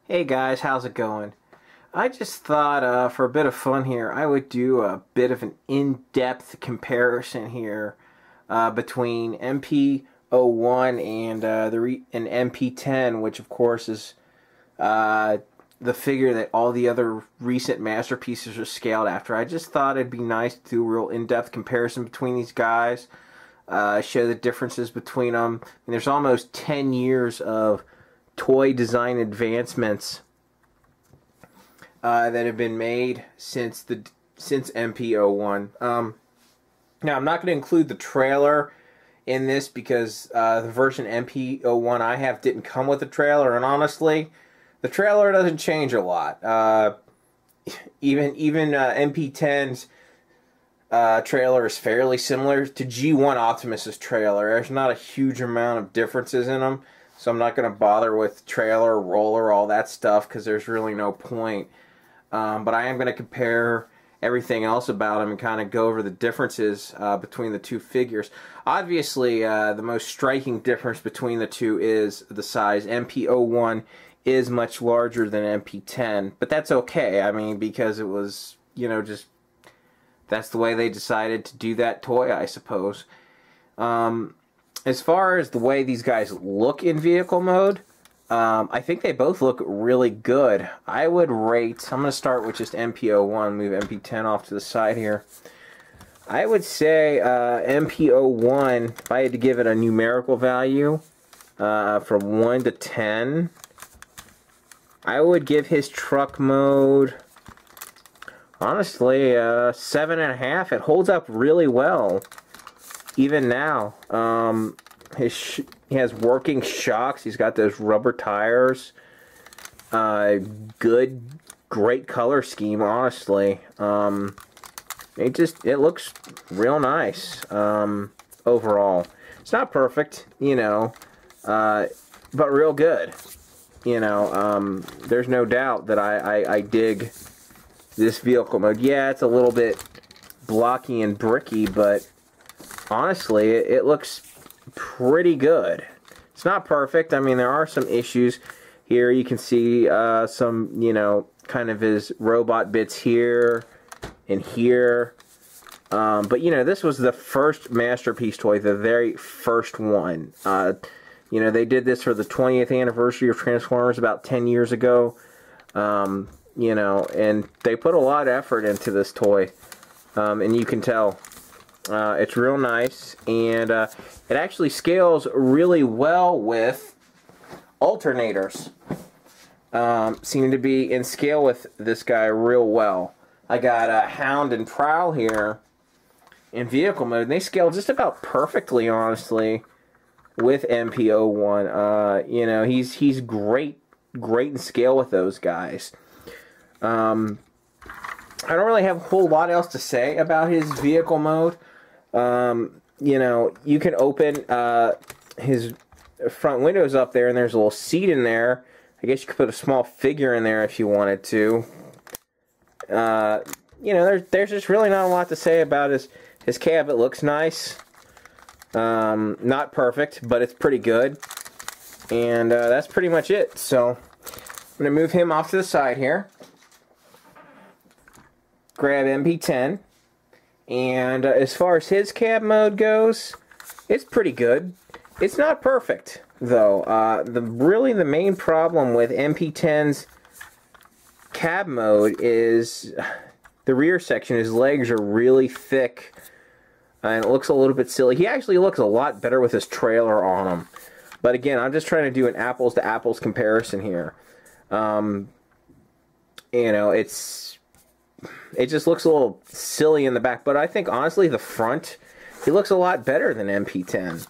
Hey guys, how's it going? I just thought for a bit of fun here, I would do a bit of an in-depth comparison here between MP01 and and MP10, which of course is the figure that all the other recent masterpieces are scaled after. I just thought it'd be nice to do a real in-depth comparison between these guys, show the differences between them. And there's almost 10 years of toy design advancements that have been made since MP01. Now I'm not going to include the trailer in this because the version MP01 I have didn't come with a trailer, and honestly, the trailer doesn't change a lot. Even MP10's trailer is fairly similar to G1 Optimus's trailer. There's not a huge amount of differences in them. So I'm not going to bother with trailer, roller, all that stuff because there's really no point. But I am going to compare everything else about them and kind of go over the differences between the two figures. Obviously, the most striking difference between the two is the size. MP01 is much larger than MP10, but that's okay. I mean, because it was, just that's the way they decided to do that toy, I suppose. As far as the way these guys look in vehicle mode, I think they both look really good. I would rate, I'm going to start with just MP01, move MP10 off to the side here. I would say MP01, if I had to give it a numerical value from 1 to 10, I would give his truck mode, honestly, 7.5. It holds up really well. Even now, he has working shocks. He's got those rubber tires. Great color scheme, honestly. It looks real nice overall. It's not perfect, but real good. There's no doubt that I dig this vehicle mode. Yeah, it's a little bit blocky and bricky, but honestly, it looks pretty good. It's not perfect. I mean, there are some issues here. You can see some, kind of his robot bits here and here. But, this was the first Masterpiece toy, the very first one. They did this for the 20th anniversary of Transformers about 10 years ago. And they put a lot of effort into this toy. And you can tell. It's real nice, and it actually scales really well with alternators. Seem to be in scale with this guy real well. I got a Hound and Prowl here in vehicle mode, and they scale just about perfectly, honestly, with MP01. He's great in scale with those guys. I don't really have a whole lot else to say about his vehicle mode. You can open his front windows up there, and there's a little seat in there. I guess you could put a small figure in there if you wanted to. There's just really not a lot to say about his cab. It looks nice. Not perfect, but it's pretty good. And that's pretty much it. So I'm going to move him off to the side here. Grab MP10. And as far as his cab mode goes, it's pretty good. It's not perfect, though. The main problem with MP10's cab mode is the rear section. His legs are really thick, and it looks a little bit silly. He actually looks a lot better with his trailer on him. But again, I'm just trying to do an apples-to-apples comparison here. It just looks a little silly in the back, but I think, honestly, the front, he looks a lot better than MP10.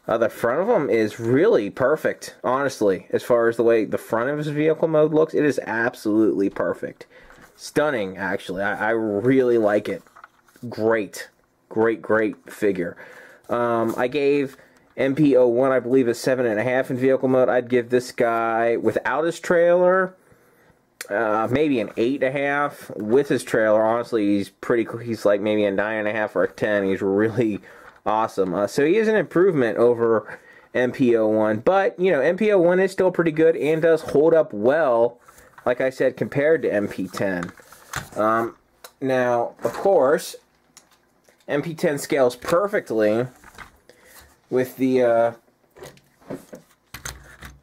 The front of him is really perfect, honestly, as far as the way the front of his vehicle mode looks. It is absolutely perfect. Stunning, actually. I really like it. Great figure. I gave MP01, I believe, a 7.5 in vehicle mode. I'd give this guy, without his trailer, maybe an 8.5. With his trailer, honestly, he's like maybe a 9.5 or a 10. He's really awesome. So he is an improvement over MP01. But, you know, MP01 is still pretty good and does hold up well, like I said, compared to MP10. Now, of course, MP10 scales perfectly with the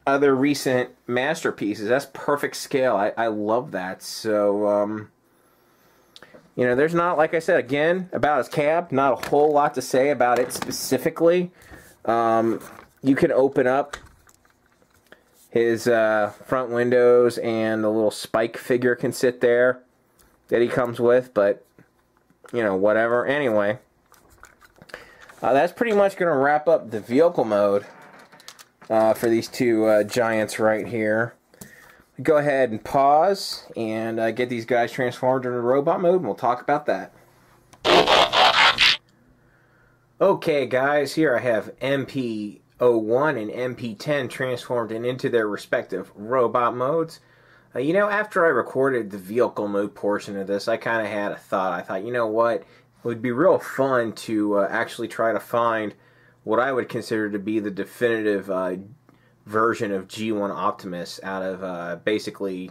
other recent masterpieces. That's perfect scale. I love that. So, you know, there's not, like I said, again, about his cab, not a whole lot to say about it specifically. You can open up his front windows and the little spike figure can sit there that he comes with, but, you know, whatever. Anyway, that's pretty much going to wrap up the vehicle mode for these two giants right here. Go ahead and pause and get these guys transformed into robot mode, and we'll talk about that. Okay, guys, here I have MP01 and MP10 transformed into their respective robot modes. You know, after I recorded the vehicle mode portion of this, I kind of had a thought. I thought, you know what, it would be real fun to actually try to find what I would consider to be the definitive version of G1 Optimus out of basically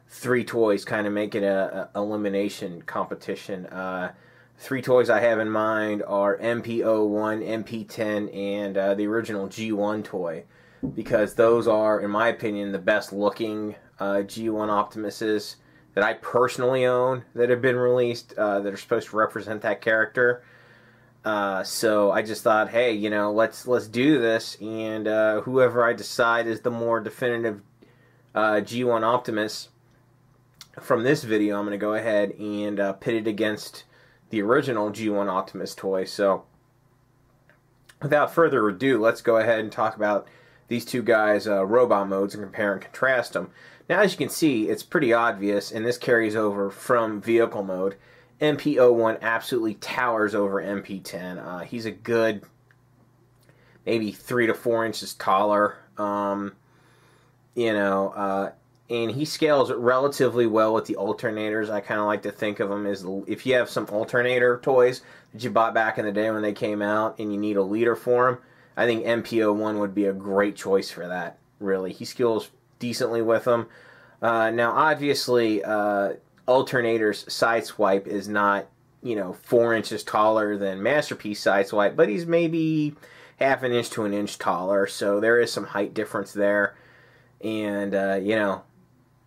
3 toys, kind of make it a elimination competition. 3 toys I have in mind are MP01, MP10, and the original G1 toy, because those are, in my opinion, the best looking G1 Optimuses that I personally own that have been released that are supposed to represent that character. So I just thought, hey, you know, let's do this, and whoever I decide is the more definitive G1 Optimus from this video, I'm going to go ahead and pit it against the original G1 Optimus toy. So without further ado, let's go ahead and talk about these two guys' robot modes and compare and contrast them. Now, as you can see, it's pretty obvious, and this carries over from vehicle mode. MP01 absolutely towers over MP10. He's a good maybe 3 to 4 inches taller, you know, and he scales relatively well with the alternators. I kind of like to think of them as, if you have some alternator toys that you bought back in the day when they came out and you need a leader for them, I think MP01 would be a great choice for that, really. He scales decently with them. Now, obviously, Alternator's Sideswipe is not, you know, 4 inches taller than Masterpiece Sideswipe, but he's maybe half an inch to an inch taller, so there is some height difference there, and, you know,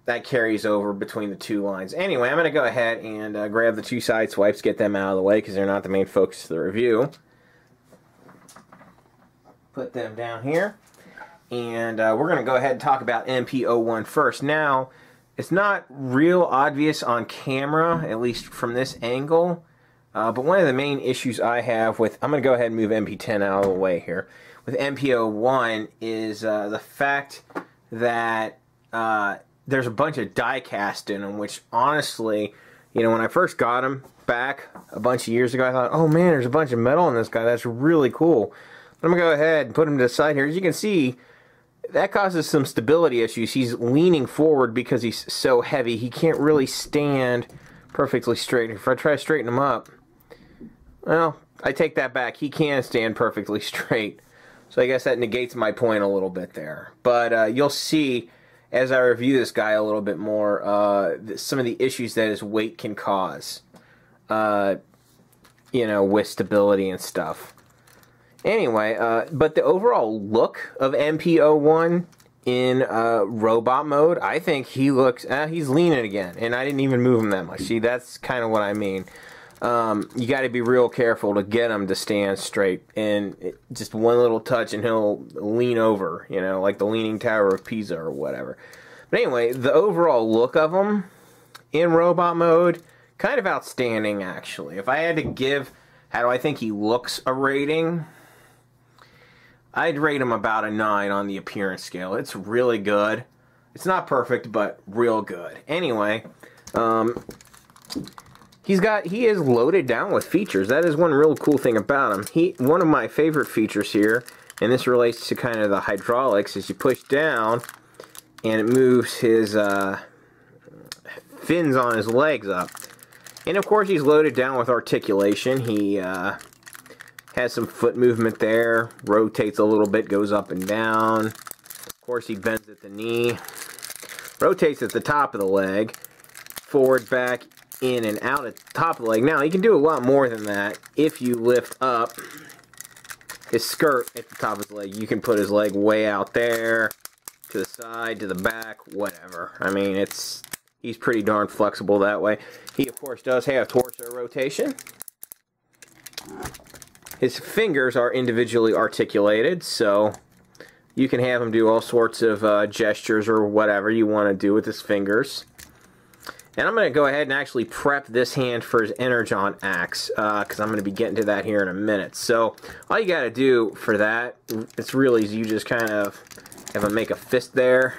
that carries over between the two lines. Anyway, I'm going to go ahead and grab the 2 Sideswipes, get them out of the way, because they're not the main focus of the review. Put them down here, and we're going to go ahead and talk about MP01 first. Now, it's not real obvious on camera, at least from this angle, but one of the main issues I have with, I'm going to go ahead and move MP10 out of the way here, with MP01 is the fact that there's a bunch of die cast in them, which honestly, you know, when I first got him back a bunch of years ago, I thought, oh man, there's a bunch of metal in this guy, that's really cool. I'm going to go ahead and put him to the side here. As you can see, that causes some stability issues. He's leaning forward because he's so heavy. He can't really stand perfectly straight. If I try to straighten him up, well, I take that back. He can stand perfectly straight. So I guess that negates my point a little bit there. But you'll see as I review this guy a little bit more some of the issues that his weight can cause, you know, with stability and stuff. Anyway, but the overall look of MP01 in robot mode, I think he looks, he's leaning again, and I didn't even move him that much. See, that's kind of what I mean. You got to be real careful to get him to stand straight, and just one little touch and he'll lean over, you know, like the Leaning Tower of Pisa or whatever. But anyway, the overall look of him in robot mode, kind of outstanding, actually. If I had to give, how do I think he looks, a rating, I'd rate him about a 9 on the appearance scale. It's really good. It's not perfect, but real good. Anyway, he is loaded down with features. That is one real cool thing about him. One of my favorite features here, and this relates to kind of the hydraulics, is you push down and it moves his fins on his legs up. And of course he's loaded down with articulation. He Has some foot movement there. Rotates a little bit, goes up and down. Of course, he bends at the knee. Rotates at the top of the leg. Forward, back, in and out at the top of the leg. Now, he can do a lot more than that. If you lift up his skirt at the top of his leg, you can put his leg way out there, to the side, to the back, whatever. I mean, he's pretty darn flexible that way. He, of course, does have torso rotation. His fingers are individually articulated, so you can have him do all sorts of gestures or whatever you want to do with his fingers. And I'm going to go ahead and actually prep this hand for his Energon axe, because I'm going to be getting to that here in a minute. So all you got to do for that, it's really easy. You just kind of have him make a fist there.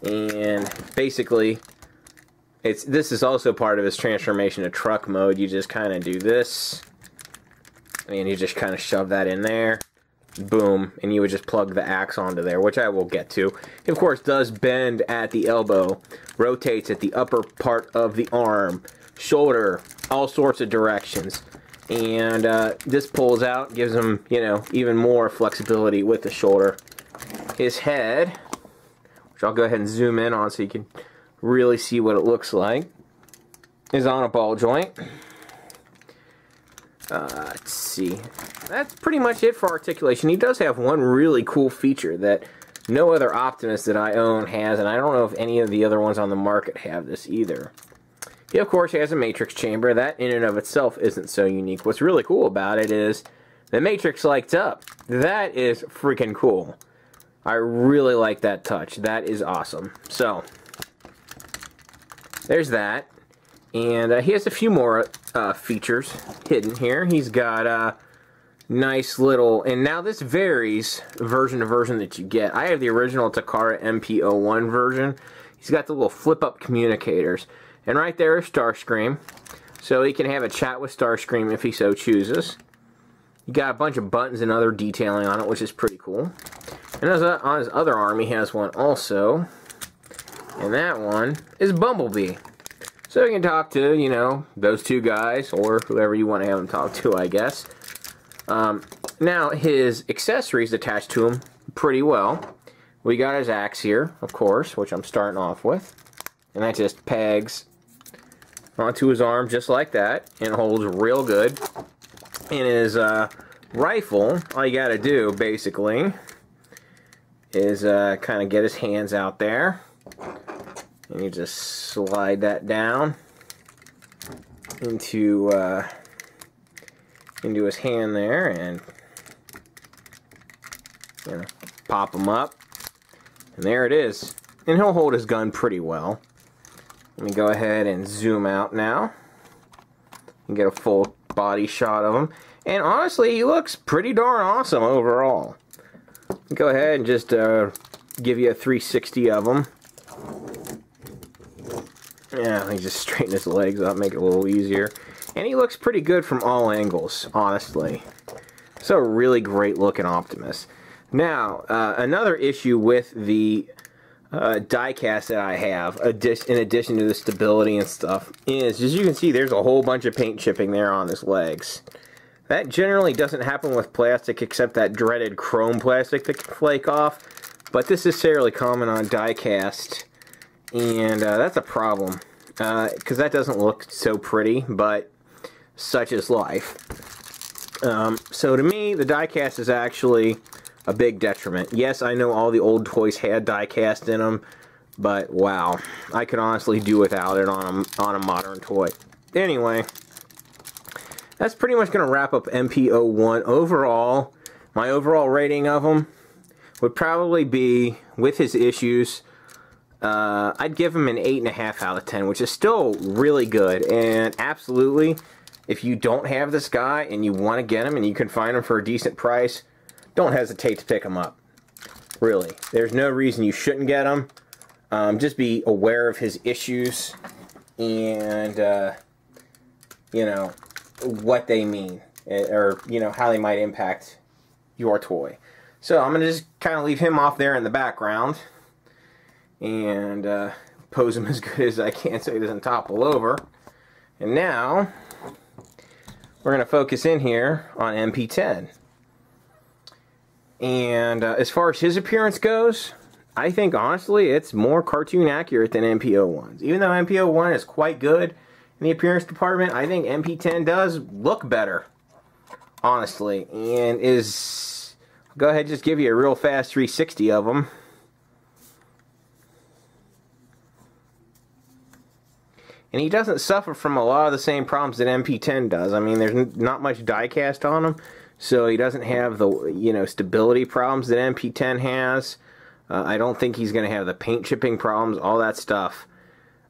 And basically, this is also part of his transformation to truck mode. You just kind of do this. And you just kind of shove that in there. Boom, and you would just plug the axe onto there, which I will get to. It, of course, does bend at the elbow, rotates at the upper part of the arm, shoulder, all sorts of directions. And this pulls out, gives him, you know, even more flexibility with the shoulder. His head, which I'll go ahead and zoom in on so you can really see what it looks like, is on a ball joint. Let's see. That's pretty much it for articulation. He does have one really cool feature that no other Optimus that I own has, and I don't know if any of the other ones on the market have this either. He, of course, has a matrix chamber. That in and of itself isn't so unique. What's really cool about it is the matrix lights up. That is freaking cool. I really like that touch. That is awesome. So, there's that. And he has a few more features hidden here. He's got a nice little, and now this varies version to version that you get. I have the original Takara MP01 version. He's got the little flip-up communicators. And right there is Starscream. So he can have a chat with Starscream if he so chooses. You got a bunch of buttons and other detailing on it, which is pretty cool. And on his other arm, he has one also. And that one is Bumblebee. So you can talk to, you know, those two guys, or whoever you want to have him talk to, I guess. Now, his accessories attached to him pretty well. We got his axe here, of course, which I'm starting off with. And that just pegs onto his arm just like that, and holds real good. And his rifle, all you got to do, basically, is kind of get his hands out there. And you just slide that down into his hand there, and you know, pop him up, and there it is. And he'll hold his gun pretty well. Let me go ahead and zoom out now and get a full body shot of him. And honestly, he looks pretty darn awesome overall. Go ahead and just give you a 360 of him. Yeah, he just straighten his legs up, make it a little easier. And he looks pretty good from all angles, honestly. So, really great looking Optimus. Now, another issue with the die-cast that I have, in addition to the stability and stuff, is, as you can see, there's a whole bunch of paint chipping there on his legs. That generally doesn't happen with plastic, except that dreaded chrome plastic that can flake off. But this is fairly common on die-cast. And that's a problem, because that doesn't look so pretty, but such is life. So to me, the die-cast is actually a big detriment. Yes, I know all the old toys had die-cast in them, but wow, I could honestly do without it on a modern toy. Anyway, that's pretty much going to wrap up MP01. Overall, my overall rating of him would probably be, with his issues, I'd give him an 8.5 out of 10, which is still really good. And absolutely, if you don't have this guy and you want to get him and you can find him for a decent price, don't hesitate to pick him up. Really. There's no reason you shouldn't get him. Just be aware of his issues and, you know, what they mean. Or, you know, how they might impact your toy. So I'm going to just kind of leave him off there in the background. And pose him as good as I can so he doesn't topple over. And now, we're going to focus in here on MP10. And as far as his appearance goes, I think honestly it's more cartoon accurate than MP01's. Even though MP01 is quite good in the appearance department, I think MP10 does look better, honestly. And I'll go ahead and just give you a real fast 360 of them. And he doesn't suffer from a lot of the same problems that MP10 does. I mean, there's not much die cast on him, so he doesn't have the stability problems that MP10 has. I don't think he's going to have the paint chipping problems, all that stuff.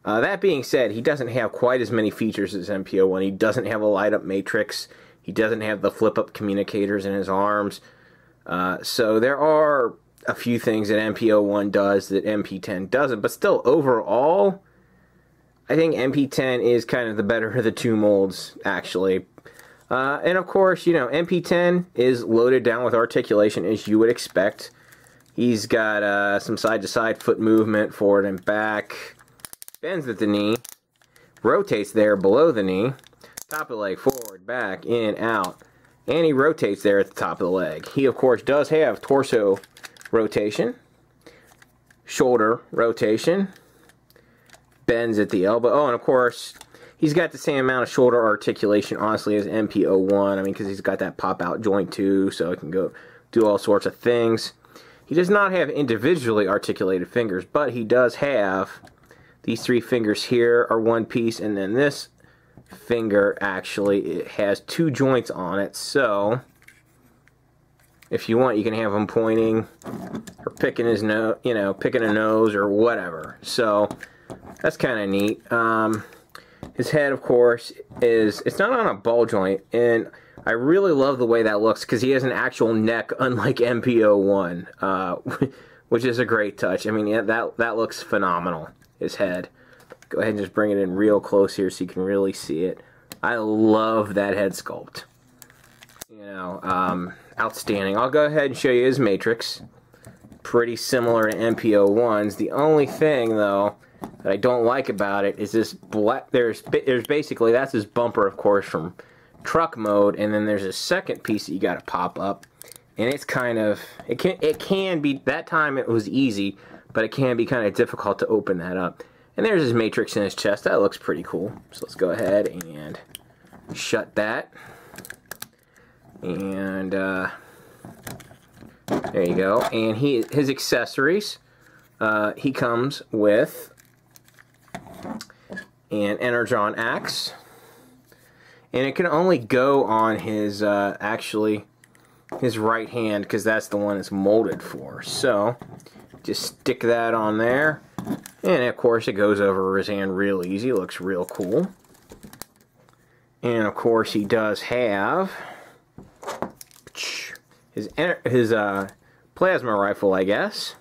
That being said, he doesn't have quite as many features as MP01. He doesn't have a light-up matrix. He doesn't have the flip-up communicators in his arms. So there are a few things that MP01 does that MP10 doesn't. But still, overall, I think MP10 is kind of the better of the two molds, actually. And of course, MP10 is loaded down with articulation, as you would expect. He's got some side-to-side foot movement, forward and back, bends at the knee, rotates there below the knee, top of the leg, forward, back, in, out, and he rotates there at the top of the leg. He, of course, does have torso rotation, shoulder rotation, bends at the elbow. Oh, and of course, he's got the same amount of shoulder articulation, honestly, as MP01. I mean, because he's got that pop-out joint, too, so it can go do all sorts of things. He does not have individually articulated fingers, but he does have these three fingers here are one piece, and then this finger, actually, it has two joints on it, so if you want, you can have him pointing or picking his nose, picking a nose or whatever. So that's kind of neat. His head, of course, it's not on a ball joint, and I really love the way that looks because he has an actual neck, unlike MP01, which is a great touch. I mean, yeah, that looks phenomenal, his head. Go ahead and just bring it in real close here so you can really see it. I love that head sculpt. Outstanding. I'll go ahead and show you his matrix. Pretty similar to MP01's. The only thing, though, that I don't like about it is this black. There's basically, that's his bumper, of course, from truck mode, and then there's a second piece that you got to pop up, and it's kind of it can be, that time it was easy, but it can be kind of difficult to open that up. And there's his matrix in his chest. That looks pretty cool. So let's go ahead and shut that, and there you go. And his accessories, he comes with an Energon axe. And it can only go on his, actually, his right hand, because that's the one it's molded for. So, just stick that on there. And, of course, it goes over his hand real easy. Looks real cool. And, of course, he does have his plasma rifle, I guess.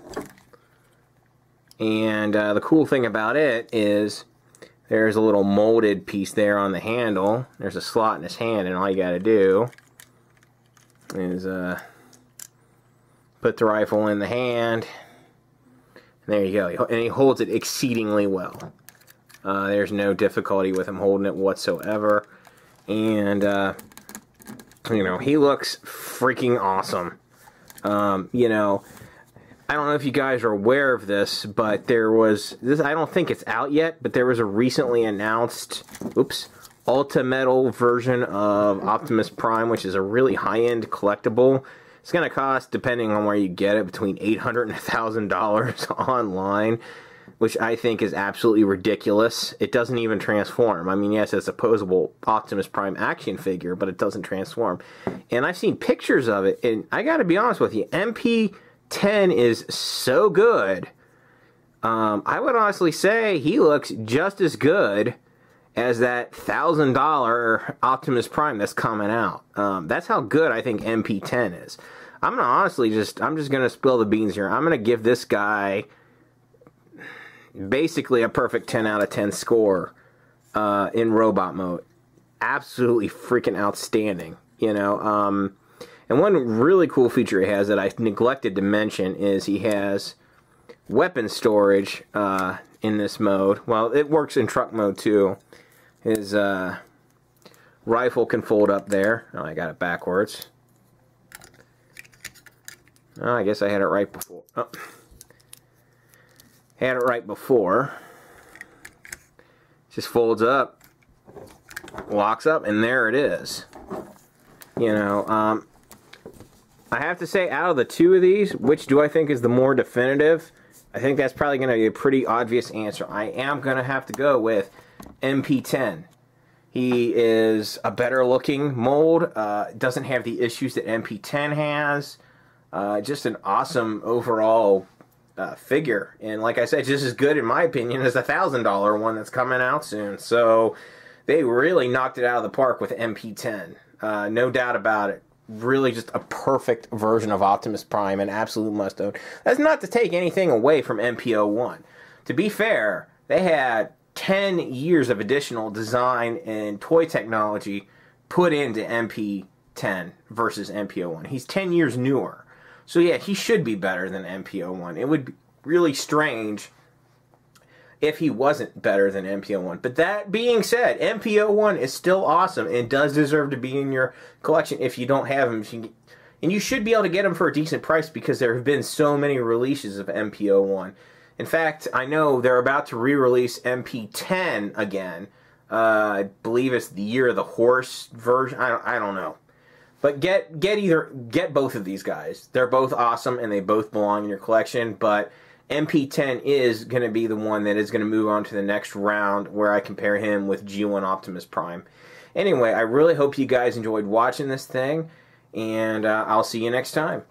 And the cool thing about it is there's a little molded piece there on the handle. There's a slot in his hand, and all you gotta do is put the rifle in the hand. And there you go. And he holds it exceedingly well. There's no difficulty with him holding it whatsoever. And, he looks freaking awesome. I don't know if you guys are aware of this, but there was this. I don't think it's out yet, but there was a recently announced, Ultra Metal version of Optimus Prime, which is a really high-end collectible. It's going to cost, depending on where you get it, between $800 and $1,000 online, which I think is absolutely ridiculous. It doesn't even transform. I mean, yes, it's a posable Optimus Prime action figure, but it doesn't transform. And I've seen pictures of it, and I got to be honest with you, MP10 is so good. I would honestly say he looks just as good as that $1,000 Optimus Prime that's coming out. That's how good I think MP10 is. I'm just gonna spill the beans here. I'm gonna give this guy basically a perfect 10 out of 10 score in robot mode. Absolutely freaking outstanding, And one really cool feature he has that I neglected to mention is he has weapon storage in this mode. Well, it works in truck mode too. His rifle can fold up there. Oh, I got it backwards. Oh, I guess I had it right before. Oh. Had it right before. Just folds up, locks up, and there it is. You know, I have to say, out of the two of these, which do I think is the more definitive? I think that's probably going to be a pretty obvious answer. I am going to have to go with MP10. He is a better looking mold, doesn't have the issues that MP10 has. Just an awesome overall figure. And like I said, just as good in my opinion as the $1,000 one that's coming out soon. So they really knocked it out of the park with MP10. No doubt about it. Really just a perfect version of Optimus Prime, an absolute must-own. That's not to take anything away from MP01. To be fair, they had 10 years of additional design and toy technology put into MP10 versus MP01. He's 10 years newer. So yeah, he should be better than MP01. It would be really strange if he wasn't better than MP01. But that being said, MP01 is still awesome and does deserve to be in your collection if you don't have him. And you should be able to get him for a decent price because there have been so many releases of MP01. In fact, I know they're about to re-release MP10 again. I believe it's the Year of the Horse version. I don't know. But get both of these guys. They're both awesome and they both belong in your collection, but MP10 is going to be the one that is going to move on to the next round where I compare him with G1 Optimus Prime. Anyway, I really hope you guys enjoyed watching this thing, and I'll see you next time.